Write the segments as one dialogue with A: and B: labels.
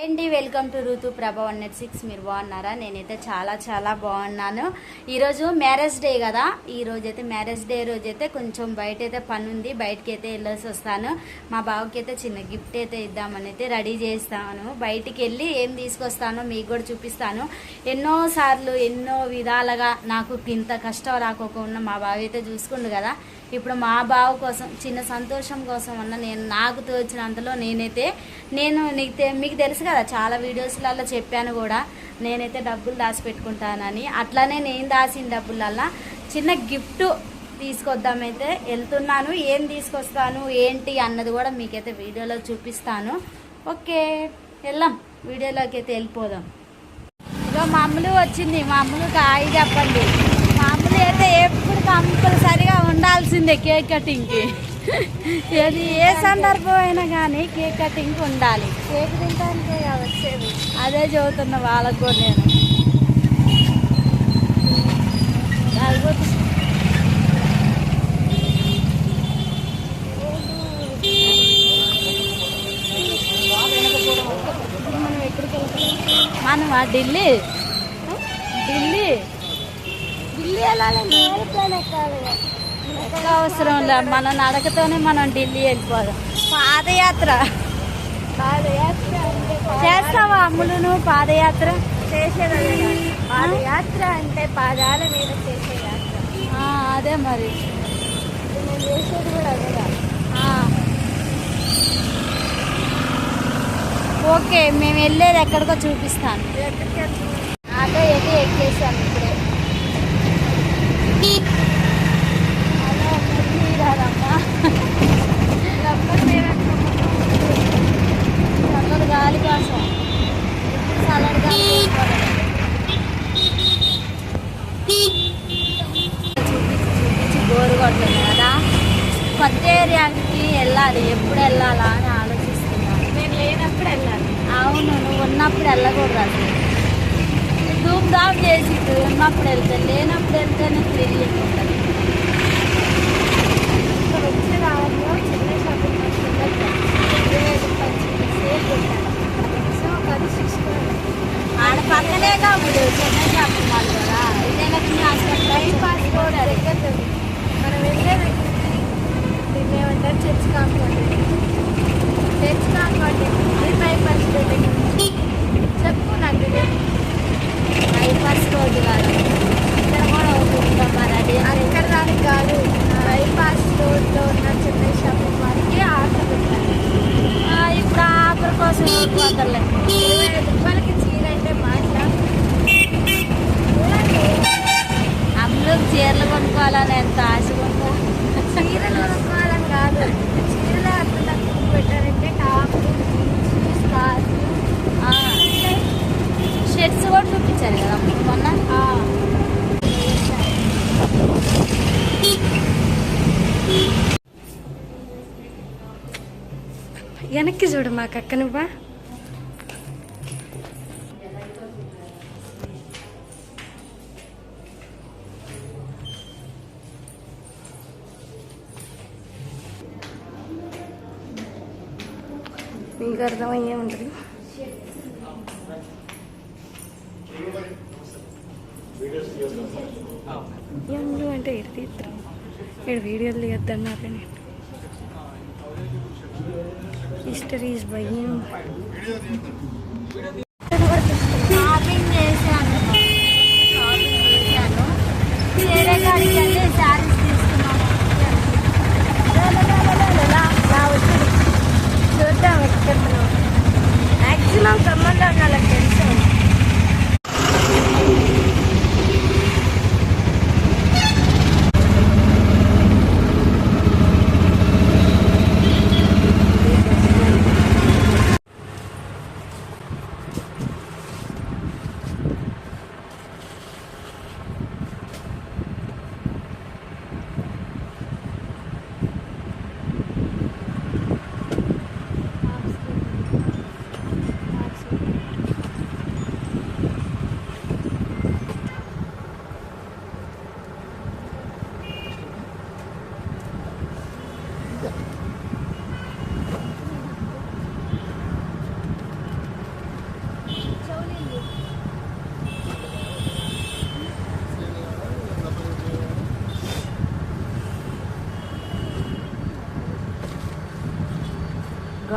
A: అండి welcome to ఋతు ప్రభా 106. మీరు బాగున్నారా? నేనైతే చాలా బాగున్నాను. ఈరోజు మ్యారేజ్ డే కదా. ఈరోజు అయితే మ్యారేజ్ డే రోజు అయితే కొంచెం బయట అయితే పని ఉంది, బయటకి అయితే వెళ్ళేసి వస్తాను. మా బావకి అయితే చిన్న గిఫ్ట్ అయితే ఇద్దామని అయితే రెడీ చేస్తాను. బయటికి వెళ్ళి ఏం తీసుకొస్తానో మీకు కూడా చూపిస్తాను. ఎన్నోసార్లు ఎన్నో విధాలుగా నాకు ఇంత కష్టం రాకోకుండా మా బావ అయితే చూసుకుండు కదా. ఇప్పుడు మా బావ కోసం చిన్న సంతోషం కోసం అన్న నేను నాకు తోచినంతలో మీకు తెలుసు కదా, చాలా వీడియోస్లలో చెప్పాను కూడా, నేనైతే డబ్బులు దాచిపెట్టుకుంటానని. అట్లానే నేను దాచిన డబ్బులల్లా చిన్న గిఫ్ట్ తీసుకొద్దామైతే వెళ్తున్నాను. ఏం తీసుకొస్తాను ఏంటి అన్నది కూడా మీకైతే వీడియోలో చూపిస్తాను. ఓకే, వెళ్దాం, వీడియోలోకి అయితే వెళ్ళిపోదాం. ఇక మా అమ్మలు వచ్చింది. మా అమ్మలకు హాయ్ చెప్పండి. మా అమ్మలు అయితే ఎప్పుడు కంపల్సరిగా ఉండాల్సిందే కేక్ కటింగ్కి. అది ఏ సందర్భం అయినా కానీ కేక్ కటింగ్కి ఉండాలి. కేక్ తింటానికే వచ్చేది. అదే చదువుతున్న వాళ్ళకు కూడా నేను. మనం ఎక్కడికి వెళ్తాం? మనమా ఢిల్లీ వెళ్ళాలంటే అవసరం లే, మన నడకతోనే మనం ఢిల్లీ వెళ్ళిపోదాం. పాదయాత్ర చేస్తావా అమ్ములు? పాదయాత్ర
B: చేసేది పాదయాత్ర అంటే పాదాల మీద చేసే యాత్ర.
A: అదే మరి
B: నేను చేసేది కూడా అదే.
A: ఓకే, మేము వెళ్ళేది ఎక్కడికో చూపిస్తాను. ఆటో అయితే ఎక్కేసాను ఇప్పుడే. గాలి కోసం సలాడ్ గాలి చూపించి బోరు కొట్టలేదు కదా. కొత్త ఏరియాకి వెళ్ళాలి, ఎప్పుడు వెళ్ళాలా అని ఆలోచిస్తున్నాను.
B: నేను లేనప్పుడు వెళ్ళాలి.
A: అవును, నువ్వు ఉన్నప్పుడు వెళ్ళకూడదు. అసలు ధూమ్ ధామ్ చేసి ఉన్నప్పుడు వెళ్తే, లేనప్పుడు వెళ్తేనే తెలియదు ఉంటుంది.
B: ఇక్కడ వచ్చే రావడంలో చెన్నై షాపింగ్
A: ఆడ పక్కనే కాబట్టి చెన్నై షాపింగ్ మాల్ కదా. విజయలక్ష్మి హాస్పిటల్
B: బైపాస్ రోడ్ దగ్గర మనం వెళ్ళే దగ్గరికి దీన్ని ఏమంటారు, చర్చ్ కాంపౌండ్. అది బైపాస్ రోడ్ దగ్గర చెప్పు నాకు.
A: బైపాస్ రోడ్డు కాదు, ఇక్కడ కూడా అవుతుందా మరి? అది
B: అక్కడ దానికి కాదు, బైపాస్ రోడ్లో ఉన్న చెన్నై షాపింగ్ మాల్కి ఆఫర్ పెట్టాలి.
A: ఇప్పుడు ఆఫర్ కోసం పోతలే.
B: 25 రూపాయలకి చీర అంటే మాట్లా.
A: అమ్ములు చీరలు కొనుక్కోవాలని ఎంత ఆశగా ఉందో.
B: చీరలు కొనుక్కోవాలని కాదు, చీరలే అంత తక్కువ పెట్టారంటే టాప్లు, స్కార్ఫ్,
A: షర్ట్స్ కూడా చూపించారు కదా మొన్న.
B: వెనక్కి చూడు మా కక్క. నువ్వా మీకు అర్థమయ్యే ఉంటుంది. ఎందు అంటే ఇటు తీస్తారు, ఇక్కడ వీడియోలు తీయద్దన్నారు. నేను హిస్టరీ ఈజ్ భయం.
A: షాపింగ్ చేశాను. వేరే కాడికి వెళ్ళి శారీస్ తీసుకున్నాను.
B: చూద్దాం ఎక్కడ మ్యాక్సిమం సంబంధం వాళ్ళకి తెలుసు.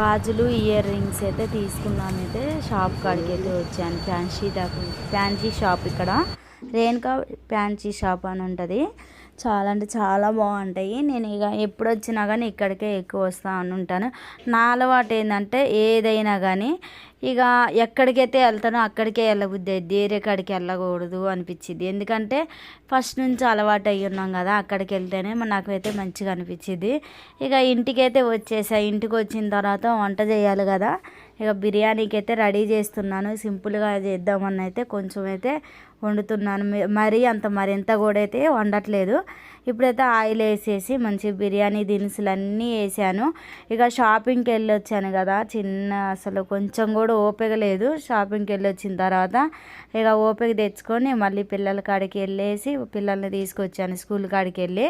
A: గాజులు ఇయర్ రింగ్స్ అయితే తీసుకున్నాను. అయితే షాప్ కాడికి అయితే వచ్చాను. ఫ్యాన్సీ షాప్ ఇక్కడ రేణుకా ఫ్యాన్సీ షాప్ అని ఉంటుంది. చాలా అంటే చాలా బాగుంటాయి. నేను ఇక ఎప్పుడు వచ్చినా కానీ ఇక్కడికే ఎక్కువ వస్తా అని ఉంటాను. నా అలవాటు ఏంటంటే ఏదైనా కానీ ఇక ఎక్కడికైతే వెళ్తానో అక్కడికే వెళ్ళబుద్ది, వేరే కాడికి వెళ్ళకూడదు అనిపించింది. ఎందుకంటే ఫస్ట్ నుంచి అలవాటు అయ్యి ఉన్నాం కదా, అక్కడికి వెళ్తేనే నాకైతే మంచిగా అనిపించింది. ఇక ఇంటికైతే వచ్చేసా. ఇంటికి వచ్చిన తర్వాత వంట చేయాలి కదా, ఇక బిర్యానీకి అయితే రెడీ చేస్తున్నాను. సింపుల్గా చేద్దామని అయితే కొంచెం అయితే వండుతున్నాను. మరింత కూడా అయితే వండట్లేదు. ఇప్పుడైతే ఆయిల్ వేసేసి మంచి బిర్యానీ దినుసులన్నీ వేసాను. ఇక షాపింగ్కి వెళ్ళి వచ్చాను కదా, అసలు కొంచెం కూడా ఓపిక లేదు. షాపింగ్కి వెళ్ళి వచ్చిన తర్వాత ఇక ఓపిక తెచ్చుకొని మళ్ళీ పిల్లల కాడికి వెళ్ళేసి పిల్లల్ని తీసుకొచ్చాను స్కూల్ కాడికి వెళ్ళి.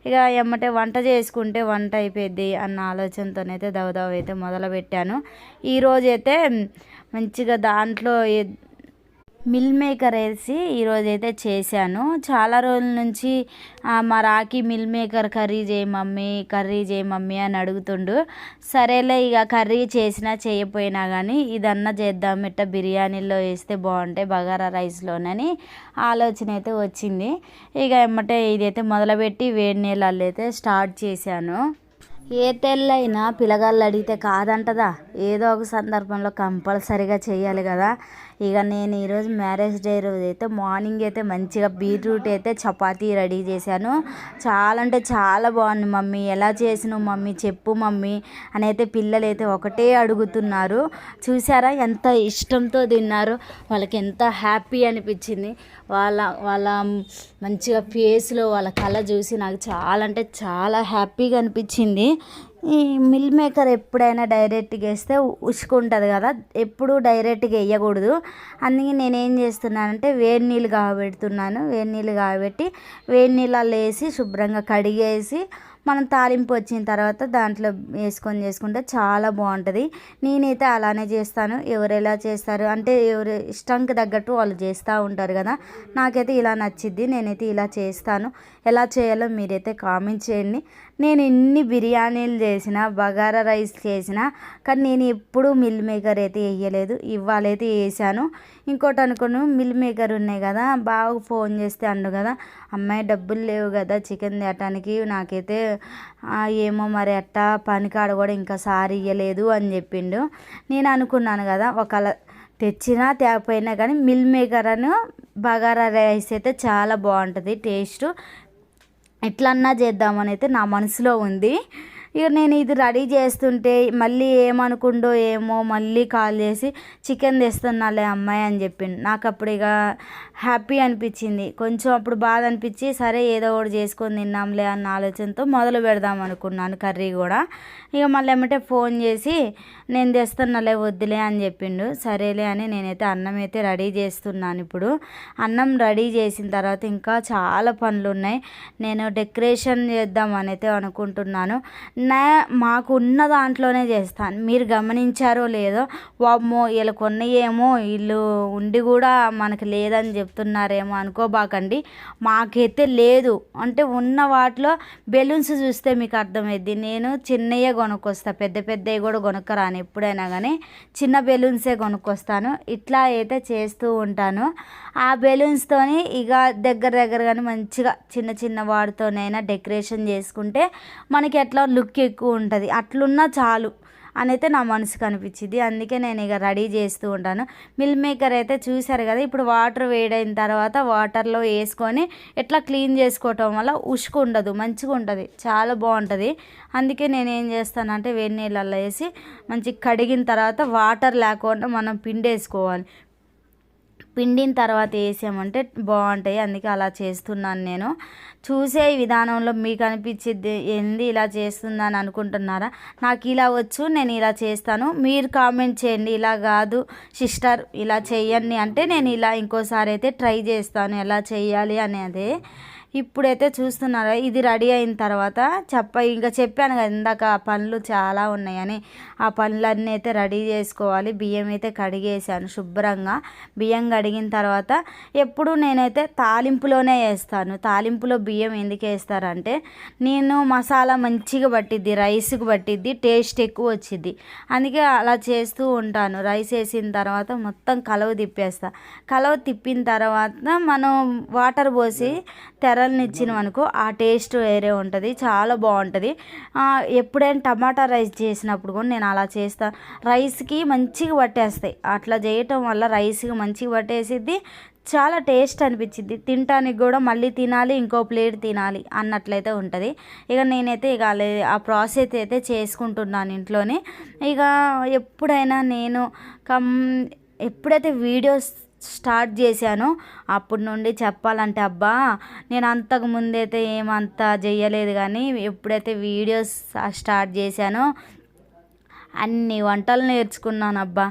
A: ఇక ఎమ్మటే వంట చేసుకుంటే వంట అయిపోద్ది అన్న ఆలోచనతోనైతే దవదవ అయితే మొదలుపెట్టాను. ఈరోజైతే మంచిగా దాంట్లో మిల్ మేకర్ వేసి ఈరోజైతే చేశాను. చాలా రోజుల నుంచి మా రాకి మిల్ మేకర్ కర్రీ చేయి మమ్మీ అని అడుగుతుండు. సరేలే ఇక కర్రీ చేసినా చేయకపోయినా కానీ ఇదన్నా చేద్దాం, ఇట్లా బిర్యానీలో వేస్తే బాగుంటాయి బగారా రైస్లోనని ఆలోచన అయితే వచ్చింది. ఇక ఎమ్మటే ఇదైతే మొదలుపెట్టి వేడి నీళ్ళల్లో అయితే స్టార్ట్ చేశాను. ఏ తెల్లైనా పిల్లగాళ్ళు అడిగితే కాదంటదా, ఏదో ఒక సందర్భంలో కంపల్సరీగా చేయాలి కదా. ఇక నేను ఈరోజు మ్యారేజ్ డే రోజు అయితే మార్నింగ్ అయితే మంచిగా బీట్రూట్ అయితే చపాతీ రెడీ చేశాను. చాలా అంటే చాలా బాగుంది మమ్మీ, ఎలా చేసినావు మమ్మీ చెప్పు మమ్మీ అని అయితే పిల్లలు అయితే ఒకటే అడుగుతున్నారు. చూసారా ఎంత ఇష్టంతో తిన్నారు, వాళ్ళకి ఎంత హ్యాపీ అనిపించింది. వాళ్ళ మంచిగా ఫేస్లో వాళ్ళ కళ చూసి నాకు చాలా అంటే చాలా హ్యాపీగా అనిపించింది. ఈ మిల్ మేకర్ ఎప్పుడైనా డైరెక్ట్గా వేస్తే ఉసుకుంటుంది కదా, ఎప్పుడు డైరెక్ట్గా వేయకూడదు. అందుకే నేనేం చేస్తున్నానంటే వేడి నీళ్ళు కాగబెడుతున్నాను. వేడి నీళ్ళు కాగబెట్టి వేడి నీళ్ళల్లో వేసి శుభ్రంగా కడిగేసి మనం తాలింపు వచ్చిన తర్వాత దాంట్లో వేసుకొని చేసుకుంటే చాలా బాగుంటుంది. నేనైతే అలానే చేస్తాను. ఎవరు ఎలా చేస్తారు అంటే ఎవరు ఇష్టంకి తగ్గట్టు వాళ్ళు చేస్తూ ఉంటారు కదా, నాకైతే ఇలా నచ్చిద్ది, నేనైతే ఇలా చేస్తాను. ఎలా చేయాలో మీరైతే కామెంట్ చేయండి. నేను ఎన్ని బిర్యానీలు చేసినా బగారా రైస్ చేసినా కానీ నేను ఎప్పుడూ మిల్ మేకర్ అయితే వేయలేదు. ఇవాళైతే వేసాను. ఇంకోటి అనుకోను, మిల్ మేకర్ ఉన్నాయి కదా, బాగా ఫోన్ చేస్తే అండు కదా అమ్మాయి డబ్బులు లేవు కదా చికెన్ తేటానికి, నాకైతే ఏమో మరి అట్టా పనికాడ కూడా ఇంకా సారి ఇవ్వలేదు అని చెప్పిండు. నేను అనుకున్నాను కదా ఒకవేళ తెచ్చినా తేకపోయినా కానీ మిల్ మేకర్ అని బగారా రైస్ అయితే చాలా బాగుంటుంది టేస్ట్. ఎట్లన్నా చేద్దామని అయితే నా మనసులో ఉంది. ఇక నేను ఇది రెడీ చేస్తుంటే మళ్ళీ ఏమనుకుండో ఏమో మళ్ళీ కాల్ చేసి చికెన్ తెస్తున్నాలే అమ్మాయి అని చెప్పిండు. నాకు అప్పుడు ఇక హ్యాపీ అనిపించింది, కొంచెం అప్పుడు బాధ అనిపించి సరే ఏదో ఒకటి చేసుకొని తిన్నాంలే అన్న ఆలోచనతో మొదలు పెడదాం అనుకున్నాను కర్రీ కూడా. ఇక మళ్ళీ ఏమంటే ఫోన్ చేసి నేను తెస్తున్నాలే వద్దులే అని చెప్పిండు. సరేలే అని నేనైతే అన్నం అయితే రెడీ చేస్తున్నాను. ఇప్పుడు అన్నం రెడీ చేసిన తర్వాత ఇంకా చాలా పనులు ఉన్నాయి. నేను డెకరేషన్ చేద్దామని అయితే అనుకుంటున్నాను. మాకు ఉన్న దాంట్లోనే చేస్తాను. మీరు గమనించారో లేదో, వామ్మో వీళ్ళు కొన్నయేమో ఇల్లు ఉండి కూడా మనకి లేదని చెప్తున్నారేమో అనుకోబాకండి. మాకైతే లేదు అంటే ఉన్న వాటిలో బెలూన్స్ చూస్తే మీకు అర్థమైద్ది. నేను చిన్నయే కొనుక్కొస్తా, పెద్దవి కూడా కొనుక్కరాను ఎప్పుడైనా కానీ, చిన్న బెలూన్సే కొనుక్కొస్తాను. ఇట్లా అయితే చేస్తూ ఉంటాను. ఆ బెలూన్స్తోని ఇక దగ్గర కానీ మంచిగా చిన్న వాటితోనైనా డెకరేషన్ చేసుకుంటే మనకి ఎట్లా లుక్ ఎక్కువ ఉంటుంది, అట్లున్నా చాలు అని అయితే నా మనసుకు అనిపించింది. అందుకే నేను ఇక రెడీ చేస్తూ ఉంటాను. మిల్ మేకర్ అయితే చూసారు కదా, ఇప్పుడు వాటర్ వేడైన తర్వాత వాటర్లో వేసుకొని ఎట్లా క్లీన్ చేసుకోవటం వల్ల ఉసుకు ఉండదు, మంచిగా ఉంటుంది, చాలా బాగుంటుంది. అందుకే నేను ఏం చేస్తానంటే వేడి నీళ్ళల్లో వేసి మంచిగా కడిగిన తర్వాత వాటర్ లేకుండా మనం పిండేసుకోవాలి. పిండిన తర్వాత వేసామంటే బాగుంటాయి. అందుకే అలా చేస్తున్నాను నేను. చూసే విధానంలో మీకు అనిపించింది ఏంది ఇలా చేస్తుందని అనుకుంటున్నారా? నాకు ఇలా వచ్చు, నేను ఇలా చేస్తాను. మీరు కామెంట్ చేయండి, ఇలా కాదు సిస్టర్ ఇలా చెయ్యండి అంటే నేను ఇలా ఇంకోసారి అయితే ట్రై చేస్తాను ఎలా చేయాలి అనేది. ఇప్పుడైతే చూస్తున్నారా ఇది రెడీ అయిన తర్వాత ఇంకా చెప్పాను కదా ఇందాక ఆ పనులు చాలా ఉన్నాయని, ఆ పనులన్నీ అయితే రెడీ చేసుకోవాలి. బియ్యం అయితే కడిగేసాను శుభ్రంగా. బియ్యం కడిగిన తర్వాత ఎప్పుడు నేనైతే తాలింపులోనే వేస్తాను. తాలింపులో బియ్యం ఎందుకు వేస్తారంటే నేను మసాలా మంచిగా పట్టిద్ది, రైస్కి పట్టిద్ది, టేస్ట్ ఎక్కువ వచ్చింది. అందుకే అలా చేస్తూ ఉంటాను. రైస్ వేసిన తర్వాత మొత్తం కలవ తిప్పేస్తా. కలవ తిప్పిన తర్వాత మనం వాటర్ పోసి తెరల్ని ఇచ్చినాం అనుకో ఆ టేస్ట్ వేరే ఉంటుంది, చాలా బాగుంటుంది. ఎప్పుడైనా టమాటా రైస్ చేసినప్పుడు కూడా నేను అలా చేస్తాను. రైస్కి మంచిగా పట్టేస్తాయి. అట్లా చేయటం వల్ల రైస్కి మంచిగా పట్టేసిద్ది, చాలా టేస్ట్ అనిపించింది. తినటానికి కూడా మళ్ళీ తినాలి, ఇంకో ప్లేట్ తినాలి అన్నట్లయితే ఉంటుంది. ఇక నేనైతే ఇక ఆ ప్రాసెస్ అయితే చేసుకుంటున్నాను ఇంట్లోనే. ఇక ఎప్పుడైనా నేను ఎప్పుడైతే వీడియోస్ స్టార్ట్ చేశానో అప్పటి నుండి చెప్పాలంటే అబ్బా నేను అంతకు ముందైతే ఏమంతా చేయలేదు, కానీ ఎప్పుడైతే వీడియోస్ స్టార్ట్ చేశానో అన్ని వంటలు నేర్చుకున్నాను. అబ్బా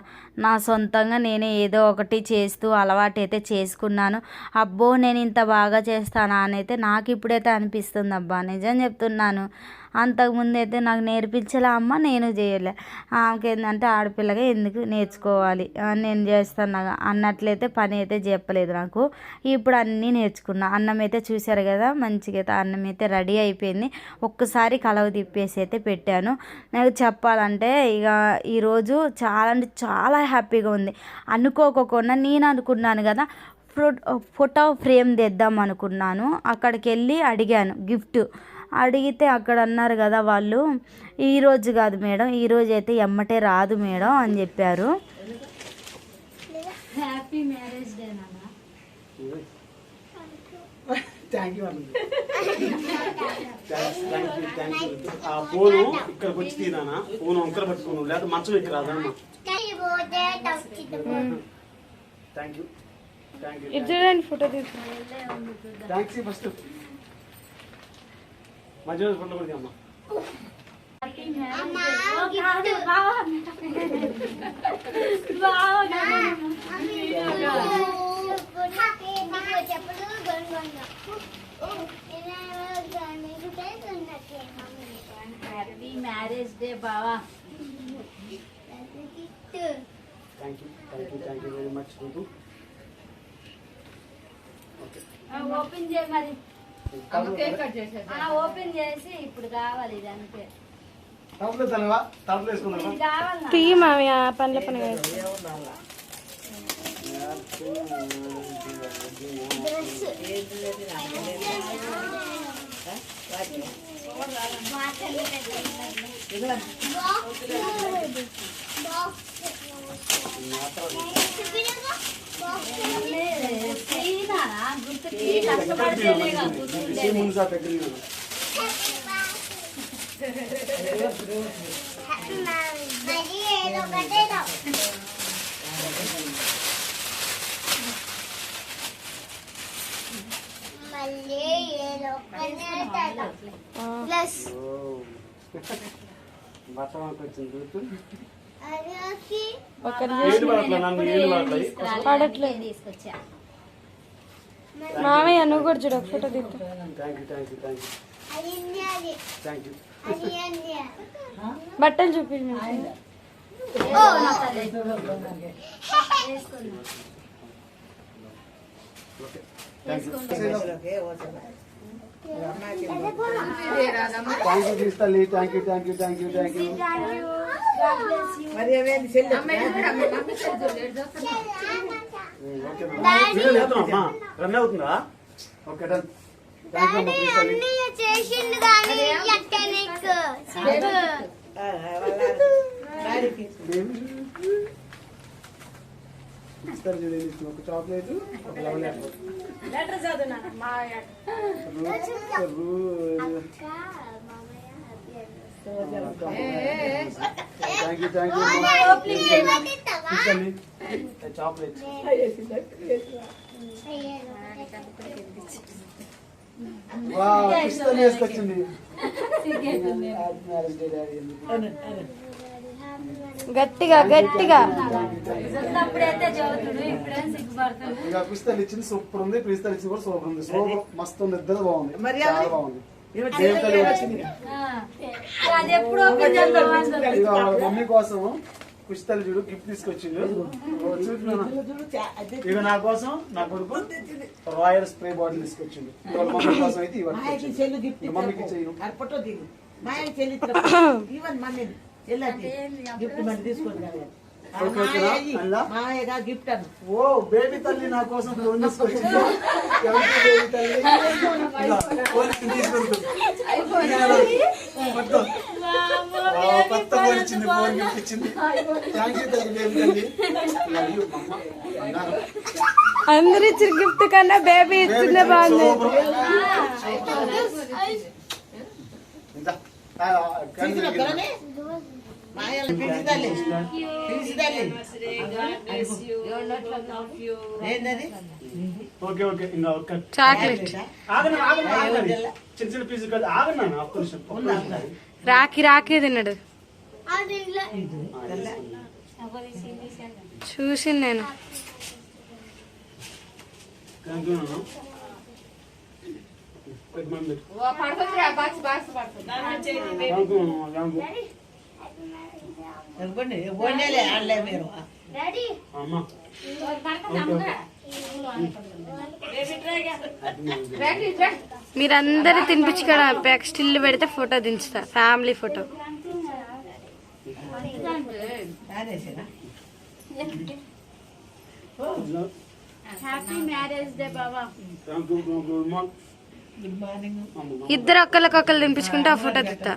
A: నా సొంతంగా నేనే ఏదో ఒకటి చేస్తూ అలవాటు అయితే చేసుకున్నాను. అబ్బో నేను ఇంత బాగా చేస్తానా అని అయితే నాకు ఇప్పుడైతే అనిపిస్తుంది. అబ్బా నిజం చెప్తున్నాను. అంతకుముందు అయితే నాకు నేర్పించలే అమ్మ, నేను చేయలే. ఆమెకి ఏంటంటే ఆడపిల్లగా ఎందుకు నేర్చుకోవాలి, నేను చేస్తాను అన్నట్లయితే పని అయితే చెప్పలేదు నాకు. ఇప్పుడు అన్నీ నేర్చుకున్నా. అన్నం అయితే చూశారు కదా, మంచిగా అయితే అన్నం అయితే రెడీ అయిపోయింది. ఒక్కసారి కలవ తిప్పేసి అయితే పెట్టాను. నాకు చెప్పాలంటే ఇక ఈరోజు చాలా అంటే చాలా హ్యాపీగా ఉంది. అనుకోకుండా నేను అనుకున్నాను కదా ఫోటో ఫ్రేమ్ తెద్దాం అనుకున్నాను. అక్కడికి వెళ్ళి అడిగాను గిఫ్ట్. అడిగితే అక్కడ అన్నారు కదా వాళ్ళు, ఈరోజు కాదు మేడం, ఈరోజు అయితే ఎమ్మటే రాదు మేడం అని చెప్పారు. హ్యాపీ మ్యారేజ్ డే నాన్న.
C: థ్యాంక్ యూ ఆ ఫోను ఇక్కడికి వచ్చి తీరానా, ఫోన్ వంకర పట్టుకోను లేదా మంచం ఎక్కి రాదమ్మా. Thank you
B: photo
C: thanks. First మధ్య ఫోటో కూడా అమ్మా.
A: హ్యాపీ మ్యారేజ్ డే బావా.
C: Thank you very much.
A: Open చేయ మరి, ఓపెన్ చేసి ఇప్పుడు కావాలి ఇది అంతే.
B: తీ మావి ఆ పండ్ల పని
A: తీసుకొచ్చా.
B: మామయ్య నువ్వు కూడా చూడ ఫోటో దిద్దు. బట్టలు చూపించు.
C: రన్ అవుతుందా? Okay done.
B: చేసిండు కానీ
C: ఇస్తారు చూడండి, ఒక చాక్లెట్, ఒక లెమన్. చాక్లెట్ వేసుకొచ్చింది.
B: గట్టిగా గట్టిగా
A: అప్పుడైతే చదువుతుడు ఇప్పుడే సిగ్గుపడుతుంది.
C: ఇక పిస్తలు ఇచ్చింది సూపర్ ఉంది, పిస్తలు ఇచ్చింది కూడా సూపర్ ఉంది. సూపర్ మస్తు ఉంది, ఇద్దరు బాగుంది, చాలా బాగుంది.
A: అది ఎప్పుడు ఓపెన్ చేద్దాం
C: ఇక వాళ్ళ మమ్మీ కోసం కుస్తలు చూడు గిఫ్ట్ తీసుకొచ్చిండు. ఇక నా కోసం నా కొడుకు రాయల్ స్ప్రే బాటిల్ తీసుకొచ్చిండు. వాళ్ళ మమ్మీ కోసం అయితే ఇవ్వండి, మమ్మీకి చెయ్యి.
D: గిఫ్ట్ అన్న
C: ఓ బేబీ తల్లి నా కోసం ఫోన్ తీసుకొచ్చింది. ఎవరికి బేబీ తల్లి? ఇలా ఫోన్ తీసుకుంటుంది. పట్టుకో. కొత్త ఫోన్ ఇచ్చింది, ఫోన్ గిఫ్ట్ ఇచ్చింది. థ్యాంక్ యూ తల్లి, బేబీ తల్లి. లవ్ యూ మమ్మ.
B: అందరు ఇచ్చిన గిఫ్ట్ కన్నా బేబీ ఇచ్చిందే బాగుంది.
C: ఇంత ఓకే ఓకే. ఇంకా ఒక్క
B: చాక్లెట్
C: ఆగండి ఆగండి ఆగండి. చిన్న చిన్న పీసు కాదు, ఆగండి నాన్న, ఒక్క నిమిషం, ఒక్క నిమిషం.
B: రాఖీ రాఖీ తిన్నాడు చూసి నేను.
C: థ్యాంక్ యూ నాన్న. పెట్టు మమ్మీ పెట్టు. థ్యాంక్ యూ నాన్న, థ్యాంక్ యూ. అమ్మా
B: మీరందరూ తినిపించుకోవడం స్టిల్ పెడితే ఫోటో దించుతా, family photo.
A: Happy marriage day బాబా.
C: థ్యాంక్ యూ, థ్యాంక్ యూ అమ్మా.
B: ఇద్దరు ఒకళ్ళకొకళ్ళు తినిపించుకుంటే ఆ ఫోటో దిగుతా.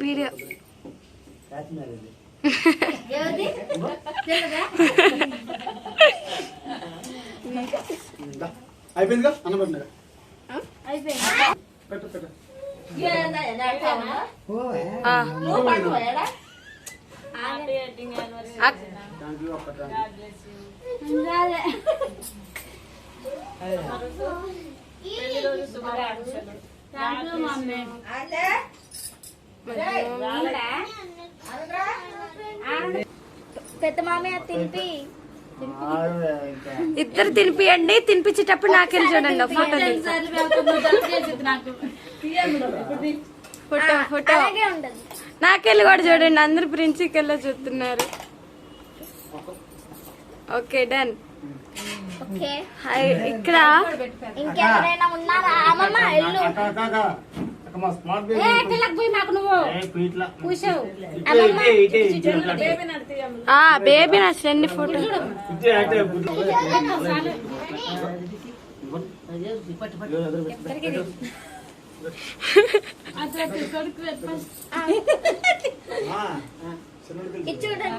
B: వీడియో
C: అయిపోయిందిగా అన్న పెట్టినగా
A: అయిపోయింది.
C: పెట్టు పెట్టు. థ్యాంక్ యూ అక్క, thank you.
A: Thank you mummy. పెద్ద మామయ్య తినిపి.
B: ఇద్దరు తినిపియండి, తినిపించేటప్పుడు నాకెళ్ళి చూడండి ఫోటో దిగుతా. ఫోటో ఫోటో
A: అలాగే ఉండదు.
B: నాకెళ్ళి కూడా చూడండి, అందరు ప్రిన్సికి వెళ్ళి చూస్తున్నారు. Okay done.
A: ఓకే
B: ఇక్కడ
A: ఇంకెవరైనా ఉన్నారా? అమ్మమ్మ ఇల్లు
C: అక్క అక్క అక్క అక్క మా స్మార్ట్ బేబీ.
A: పోయి మాకు నువ్వు
C: ఇట్లా
A: కూర్చోవు.
B: Baby నచ్చండి photo.
C: ఇదే అయితే గుడ్లు.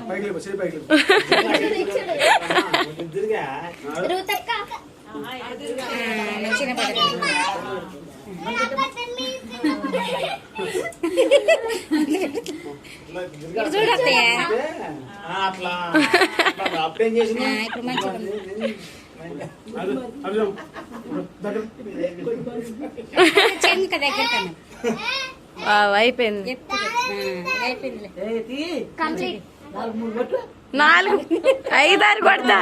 C: పైకి లేపు, చేయి పైకి లేపు.
A: రూతక్క
C: అట్లా అప్పుడేం చేసిన
B: అయిపోయింది.
A: కంప్లీట్.
B: 4 5 6 కొడతా.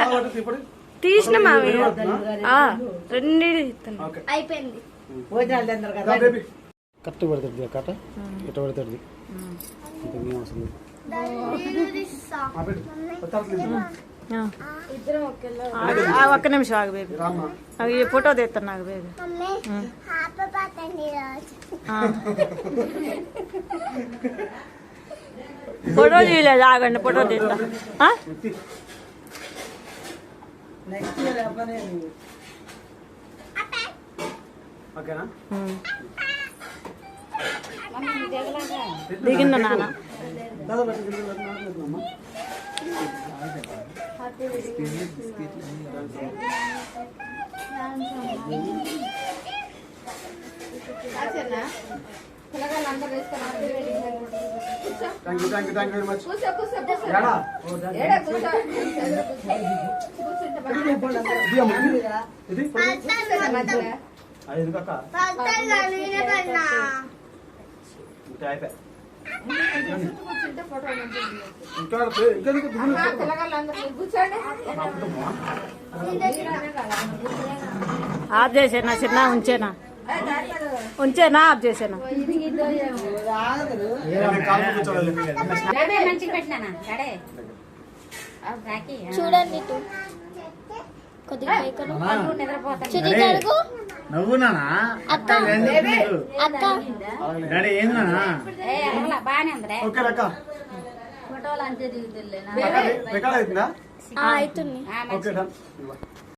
B: తీసిన మావి రెండింటి ఇస్తాను.
A: అయిపోయింది.
C: కట్ట పడుతుంది, కట్ట ఇట్ట పడుతుంది.
D: ఒక్క నిమిషం ఆగు బేబీ, ఈ ఫోటో తీస్తాను నాకు బేబీ. ఫోటో తీయలేదు, ఆగండి ఫోటో తీస్తా.
C: ఓకేనా?
D: దిగిందా నాన్న?
C: Thank you very much. Okay అయిపోయి
B: కూర్చుంటే ఫోటో మంచిగా
C: ఇంకా ఇంకెందుకు దిగులు?
B: పిల్లగాళ్ళందరూ మీరు కూర్చోండి
C: మా కుటుంబమా?
D: ఆఫ్ చేసేనా చిన్న ఉంచేనా ఉంచేనా ఆఫ్ చేసేనా
C: నేను కాలు కూర్చోవాలి.
A: మంచిగా పెట్టినా కడే రాకి
B: చూడండి ఇటు కొద్దిగా పైకను
A: నిద్రపోతాను
B: చిటి అడుగు
E: నవ్వునానా
B: అక్క అక్క
E: డాడీ ఏందన్నా
A: బాగానే ఉందిరే
C: ఓకే లెక్క
A: ఫోటోలు అంతే దిగుతులేనా
C: రికార్డ్ అవుతుందా?
B: అవుతుంది
C: ఓకే డన్